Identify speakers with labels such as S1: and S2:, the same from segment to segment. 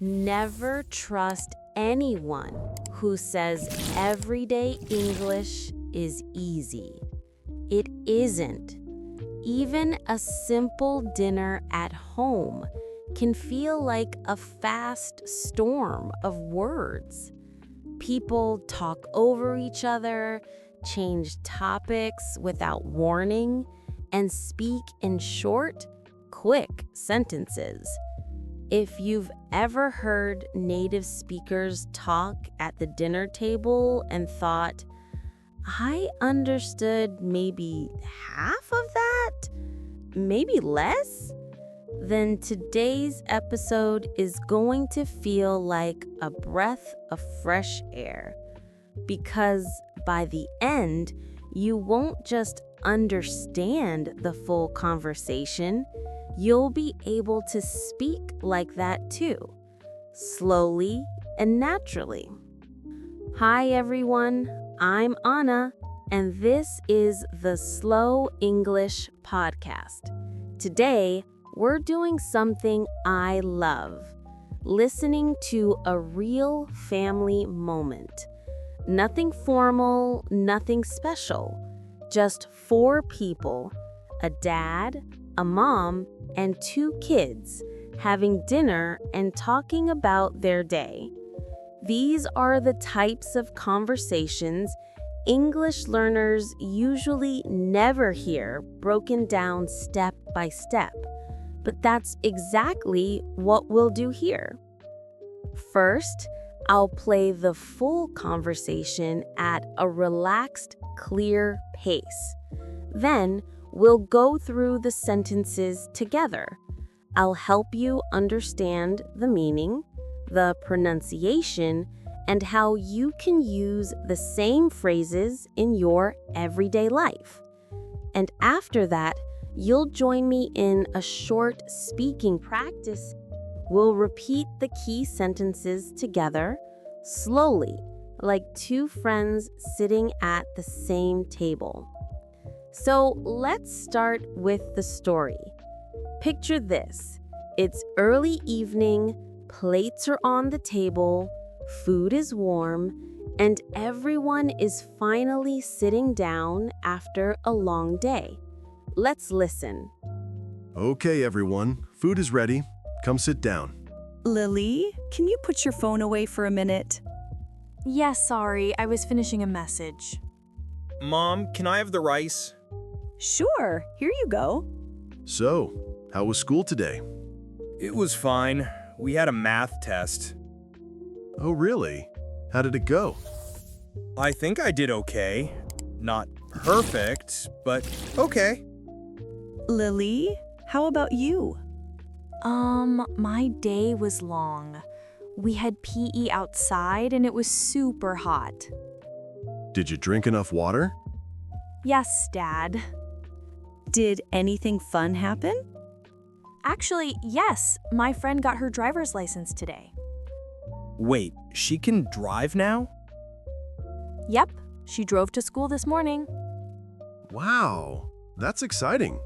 S1: Never trust anyone who says everyday English is easy. It isn't. Even a simple dinner at home can feel like a fast storm of words. People talk over each other, change topics without warning, and speak in short, quick sentences. If you've ever heard native speakers talk at the dinner table and thought, I understood maybe half of that, maybe less, then today's episode is going to feel like a breath of fresh air. Because by the end, you won't just understand the full conversation, you'll be able to speak like that too, slowly and naturally. Hi everyone, I'm Anna, and this is the Slow English Podcast. Today, we're doing something I love, listening to a real family moment. Nothing formal, nothing special, just 4 people, a dad, a mom, and 2 kids, having dinner and talking about their day. These are the types of conversations English learners usually never hear broken down step by step, but that's exactly what we'll do here. First, I'll play the full conversation at a relaxed, clear pace. Then, we'll go through the sentences together. I'll help you understand the meaning, the pronunciation, and how you can use the same phrases in your everyday life. And after that, you'll join me in a short speaking practice. We'll repeat the key sentences together, slowly, like 2 friends sitting at the same table. So let's start with the story. Picture this. It's early evening, plates are on the table, food is warm, and everyone is finally sitting down after a long day. Let's listen.
S2: Okay, everyone. Food is ready. Come sit down.
S3: Lily, can you put your phone away for a minute?
S4: Yes, sorry, I was finishing a message.
S5: Mom, can I have the rice?
S3: Sure, here you go.
S2: So, how was school today?
S5: It was fine. We had a math test.
S2: Oh, really? How did it go?
S5: I think I did okay. Not perfect, but okay.
S3: Lily, how about you?
S4: My day was long. We had PE outside and it was super hot.
S2: Did you drink enough water?
S4: Yes, Dad.
S3: Did anything fun happen?
S4: Actually, yes, my friend got her driver's license today.
S5: Wait, she can drive now?
S4: Yep, she drove to school this morning.
S2: Wow, that's exciting.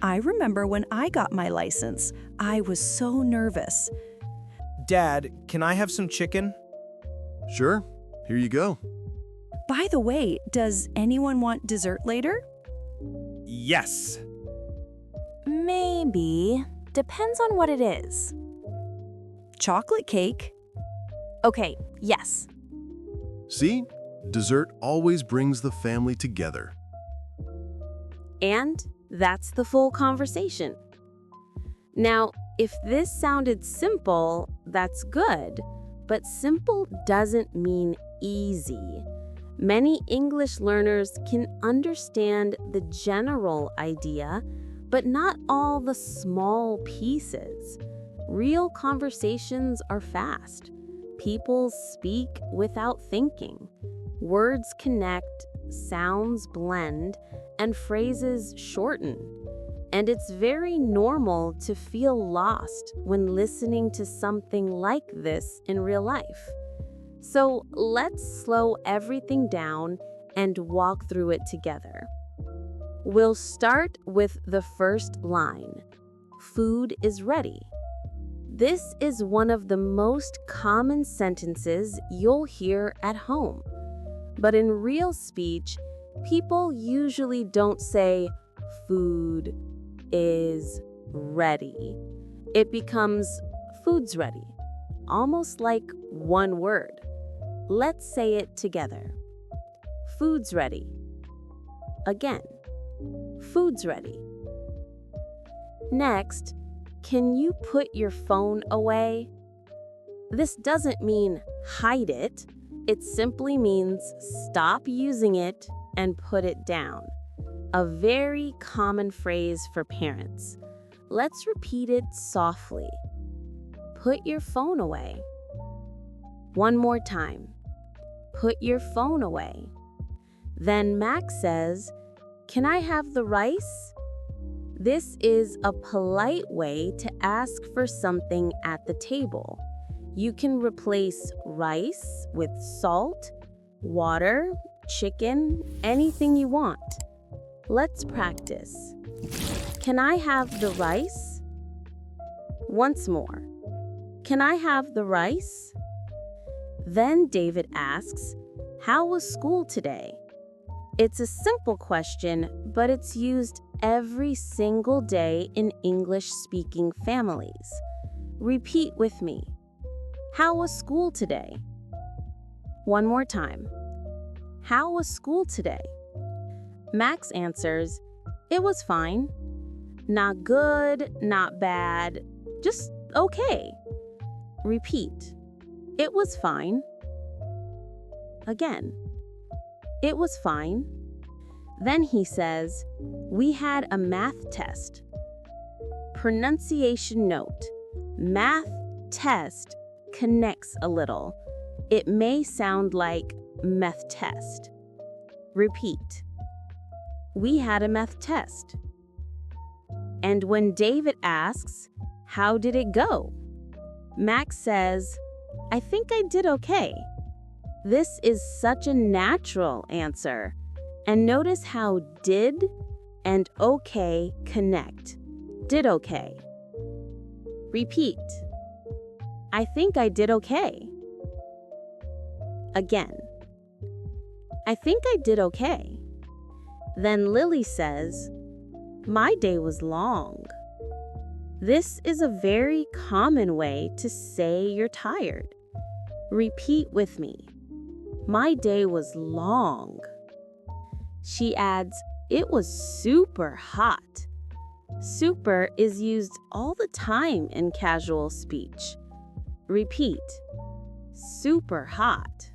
S3: I remember when I got my license. I was so nervous.
S5: Dad, can I have some chicken?
S2: Sure, here you go.
S3: By the way, does anyone want dessert later?
S5: Yes.
S4: Maybe. Depends on what it is.
S3: Chocolate cake?
S4: Okay, yes.
S2: See? Dessert always brings the family together.
S1: And that's the full conversation. Now, if this sounded simple, that's good, but simple doesn't mean easy. Many English learners can understand the general idea, but not all the small pieces. Real conversations are fast. People speak without thinking. Words connect, sounds blend, and phrases shorten. And it's very normal to feel lost when listening to something like this in real life. So let's slow everything down and walk through it together. We'll start with the first line. Food is ready. This is one of the most common sentences you'll hear at home. But in real speech, people usually don't say, food is ready. It becomes, food's ready, almost like one word. Let's say it together. Food's ready. Again, food's ready. Next, can you put your phone away? This doesn't mean hide it. It simply means stop using it and put it down. A very common phrase for parents. Let's repeat it softly. Put your phone away. One more time. Put your phone away. Then Max says, "Can I have the rice?" This is a polite way to ask for something at the table. You can replace rice with salt, water, chicken, anything you want. Let's practice. Can I have the rice? Once more. Can I have the rice? Then David asks, "How was school today?" It's a simple question, but it's used every single day in English-speaking families. Repeat with me. How was school today? One more time. How was school today? Max answers, "It was fine. Not good, not bad, just okay." Repeat. It was fine. Again. It was fine. Then he says, "We had a math test." Pronunciation note. Math test connects a little. It may sound like meth test. Repeat. We had a math test. And when David asks, "How did it go?" Max says, "I think I did okay." This is such a natural answer. And notice how did and okay connect. Did okay. Repeat. I think I did okay. Again. I think I did okay. Then Lily says, "My day was long." This is a very common way to say you're tired. Repeat with me. My day was long. She adds, "It was super hot." Super is used all the time in casual speech. Repeat. Super hot.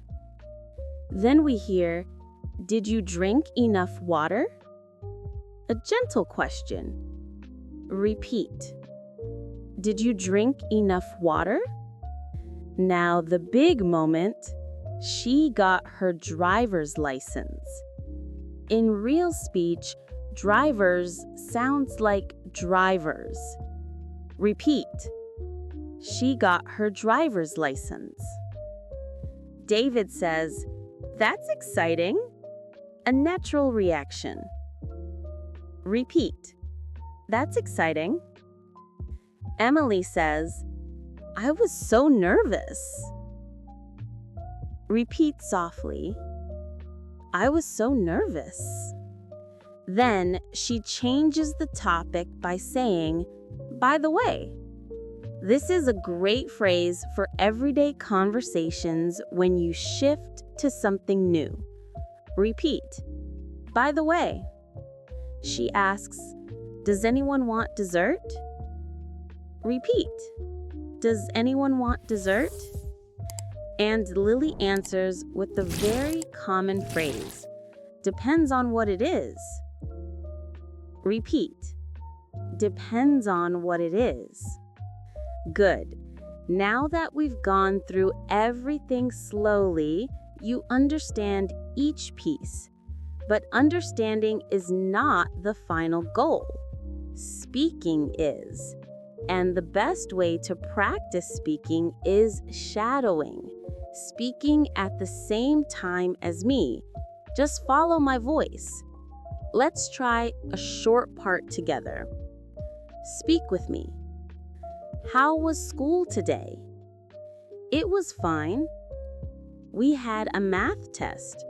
S1: Then we hear, "Did you drink enough water?" A gentle question. Repeat. Did you drink enough water? Now the big moment, she got her driver's license. In real speech, drivers sounds like drivers. Repeat. She got her driver's license. David says, "That's exciting." A natural reaction. Repeat. That's exciting. Emily says, "I was so nervous." Repeat softly. I was so nervous. Then she changes the topic by saying, "By the way." This is a great phrase for everyday conversations when you shift to something new. Repeat. By the way. She asks, "Does anyone want dessert?" Repeat. Does anyone want dessert? And Lily answers with the very common phrase, "Depends on what it is." Repeat. Depends on what it is. Good. Now that we've gone through everything slowly, you understand each piece. But understanding is not the final goal. Speaking is. And the best way to practice speaking is shadowing. Speaking at the same time as me. Just follow my voice. Let's try a short part together. Speak with me. How was school today? It was fine. We had a math test.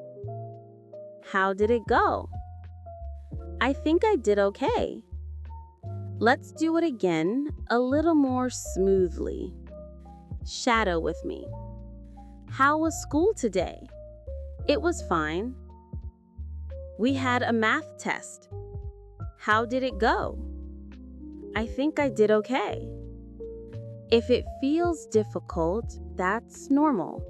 S1: How did it go? I think I did okay. Let's do it again, a little more smoothly. Shadow with me. How was school today? It was fine. We had a math test. How did it go? I think I did okay. If it feels difficult, that's normal.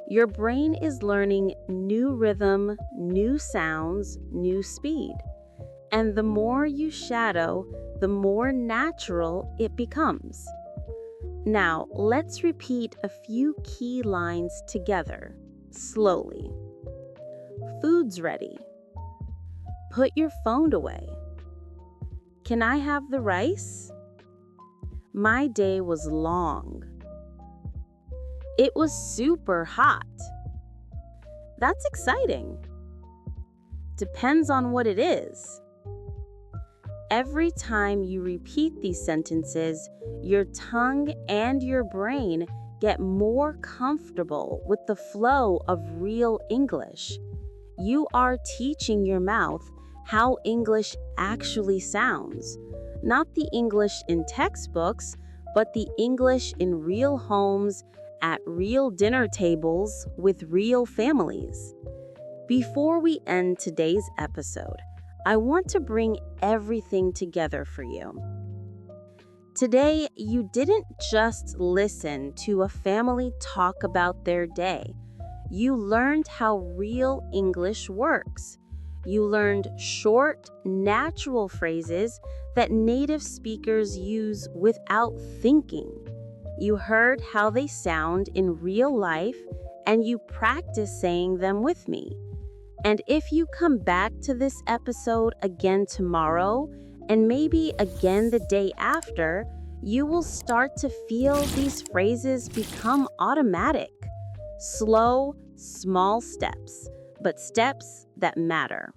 S1: Your brain is learning new rhythm, new sounds, new speed. And the more you shadow, the more natural it becomes. Now, let's repeat a few key lines together, slowly. Food's ready. Put your phone away. Can I have the rice? My day was long. It was super hot. That's exciting. Depends on what it is. Every time you repeat these sentences, your tongue and your brain get more comfortable with the flow of real English. You are teaching your mouth how English actually sounds, not the English in textbooks, but the English in real homes, at real dinner tables, with real families. Before we end today's episode, I want to bring everything together for you. Today, you didn't just listen to a family talk about their day. You learned how real English works. You learned short, natural phrases that native speakers use without thinking. You heard how they sound in real life, and you practiced saying them with me. And if you come back to this episode again tomorrow, and maybe again the day after, you will start to feel these phrases become automatic. Slow, small steps, but steps that matter.